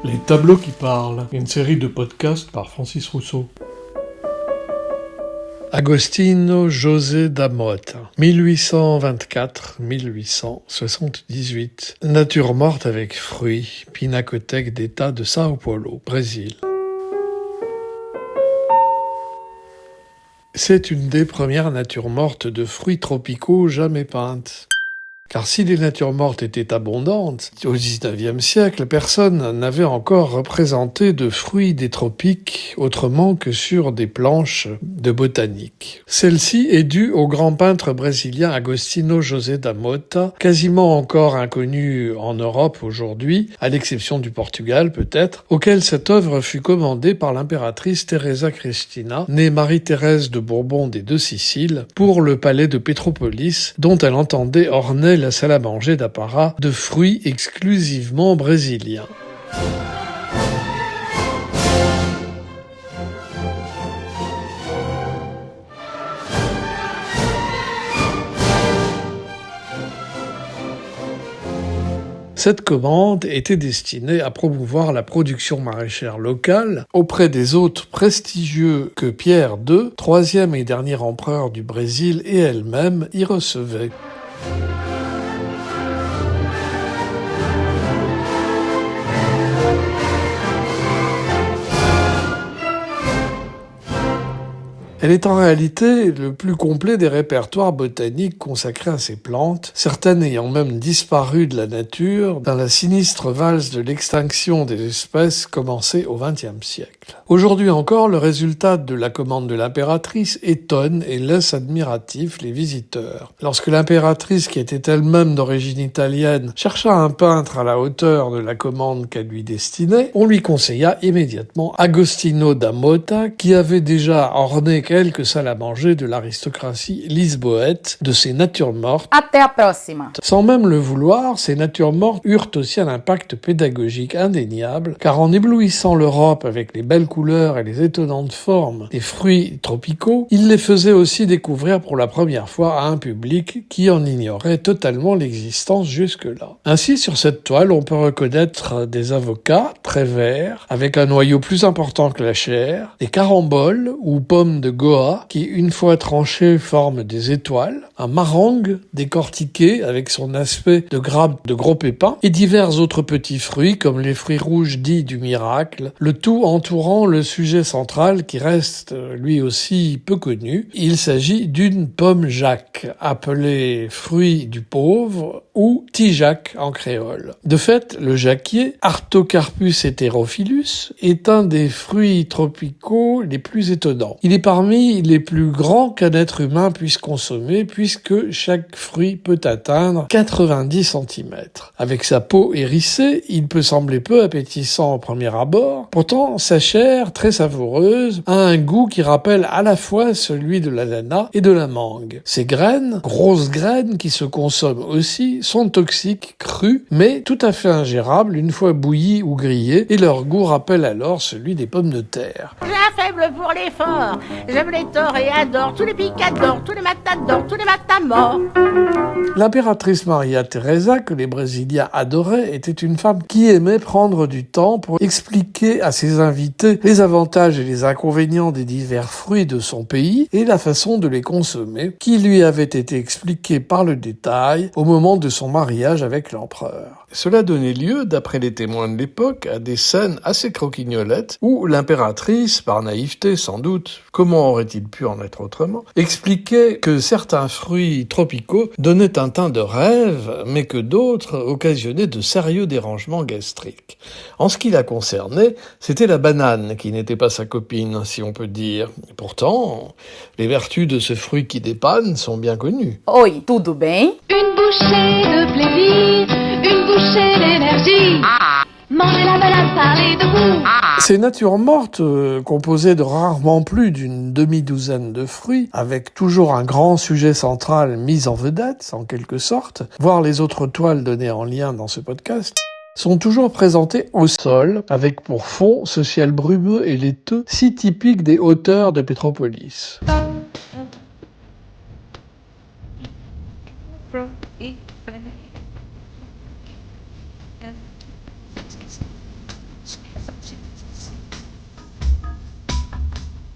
Les tableaux qui parlent, une série de podcasts par Francis Rousseau. Agostino José da Mota, 1824-1878. Nature morte avec fruits, Pinacothèque d'État de Sao Paulo, Brésil. C'est une des premières natures mortes de fruits tropicaux jamais peintes. Car si les natures mortes étaient abondantes, au XIXe siècle, personne n'avait encore représenté de fruits des tropiques autrement que sur des planches de botanique. Celle-ci est due au grand peintre brésilien Agostinho José da Mota, quasiment encore inconnu en Europe aujourd'hui, à l'exception du Portugal peut-être, auquel cette œuvre fut commandée par l'impératrice Teresa Cristina, née Marie-Thérèse de Bourbon des Deux Siciles, pour le palais de Pétropolis, dont elle entendait orner la salle à manger d'apparat de fruits exclusivement brésiliens. Cette commande était destinée à promouvoir la production maraîchère locale auprès des hôtes prestigieux que Pierre II, troisième et dernier empereur du Brésil, et elle-même y recevait. Elle est en réalité le plus complet des répertoires botaniques consacrés à ces plantes, certaines ayant même disparu de la nature dans la sinistre valse de l'extinction des espèces commencée au XXe siècle. Aujourd'hui encore, le résultat de la commande de l'impératrice étonne et laisse admiratifs les visiteurs. Lorsque l'impératrice, qui était elle-même d'origine italienne, chercha un peintre à la hauteur de la commande qu'elle lui destinait, on lui conseilla immédiatement Agostinho da Mota, qui avait déjà orné quelques salles à manger de l'aristocratie lisboète de ces natures mortes. Até a próxima. Sans même le vouloir, ces natures mortes eurent aussi un impact pédagogique indéniable, car en éblouissant l'Europe avec les belles couleurs et les étonnantes formes des fruits tropicaux, ils les faisaient aussi découvrir pour la première fois à un public qui en ignorait totalement l'existence jusque-là. Ainsi, sur cette toile, on peut reconnaître des avocats très verts, avec un noyau plus important que la chair, des caramboles ou pommes de Goa, qui, une fois tranchées, forment des étoiles, un marang décortiqué avec son aspect de grappe de gros pépins, et divers autres petits fruits, comme les fruits rouges dits du miracle, le tout entourant le sujet central qui reste lui aussi peu connu. Il s'agit d'une pomme Jacques, appelée fruit du pauvre ou tijac en créole. De fait, le jacquier, Artocarpus heterophyllus, est un des fruits tropicaux les plus étonnants. Il est parmi les plus grands qu'un être humain puisse consommer, puisque chaque fruit peut atteindre 90 cm. Avec sa peau hérissée, il peut sembler peu appétissant au premier abord. Pourtant, sa chair, très savoureuse, a un goût qui rappelle à la fois celui de l'ananas et de la mangue. Ses graines, grosses graines qui se consomment aussi, sont toxiques crues, mais tout à fait ingérables une fois bouillies ou grillées, et leur goût rappelle alors celui des pommes de terre. J'ai un faible pour les forts, j'aime les torts et adore tous les picadors, tous les matadors, tous les matamors. L'impératrice Maria Teresa, que les Brésiliens adoraient, était une femme qui aimait prendre du temps pour expliquer à ses invités les avantages et les inconvénients des divers fruits de son pays et la façon de les consommer, qui lui avait été expliquée par le détail au moment de son mariage avec l'empereur. Cela donnait lieu, d'après les témoins de l'époque, à des scènes assez croquignolettes où l'impératrice, par naïveté sans doute, comment aurait-il pu en être autrement, expliquait que certains fruits tropicaux donnaient un teint de rêve, mais que d'autres occasionnaient de sérieux dérangements gastriques. En ce qui la concernait, c'était la banane qui n'était pas sa copine, si on peut dire. Et pourtant, les vertus de ce fruit qui dépanne sont bien connues. Oi, tudo bem? Une bouchée de plaisir, une bouchée d'énergie. Manger la banane, parler de goût. Ces natures mortes, composées de rarement plus d'une demi-douzaine de fruits, avec toujours un grand sujet central mis en vedette, en quelque sorte, voire les autres toiles données en lien dans ce podcast, sont toujours présentées au sol, avec pour fond ce ciel brumeux et laiteux, si typique des hauteurs de Pétropolis.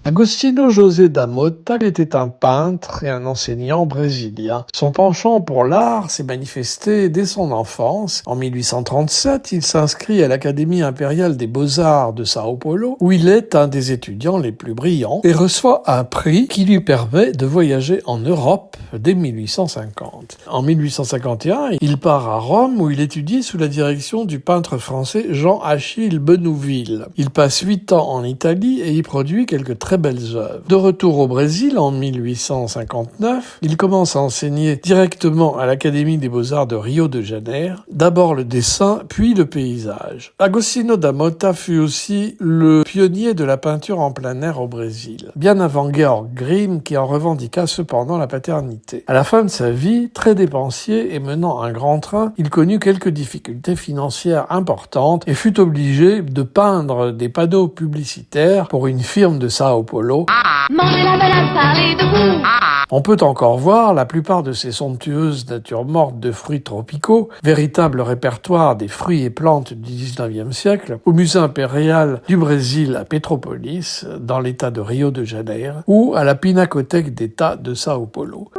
Agostinho José da Mota était un peintre et un enseignant brésilien. Son penchant pour l'art s'est manifesté dès son enfance. En 1837, il s'inscrit à l'Académie impériale des beaux-arts de Sao Paulo, où il est un des étudiants les plus brillants et reçoit un prix qui lui permet de voyager en Europe dès 1850. En 1851, il part à Rome où il étudie sous la direction du peintre français Jean-Achille Benouville. Il passe 8 ans en Italie et y produit quelques très belles œuvres. De retour au Brésil en 1859, il commence à enseigner directement à l'Académie des Beaux-Arts de Rio de Janeiro, d'abord le dessin, puis le paysage. Agostinho da Mota fut aussi le pionnier de la peinture en plein air au Brésil, bien avant Georg Grimm qui en revendiqua cependant la paternité. À la fin de sa vie, très dépensier et menant un grand train, il connut quelques difficultés financières importantes et fut obligé de peindre des panneaux publicitaires pour une firme de Sao Paulo. Mangez la balade, parlez de vous. On peut encore voir la plupart de ces somptueuses natures mortes de fruits tropicaux, véritable répertoire des fruits et plantes du 19e siècle, au musée impérial du Brésil à Petrópolis, dans l'état de Rio de Janeiro, ou à la Pinacothèque d'État de Sao Paulo.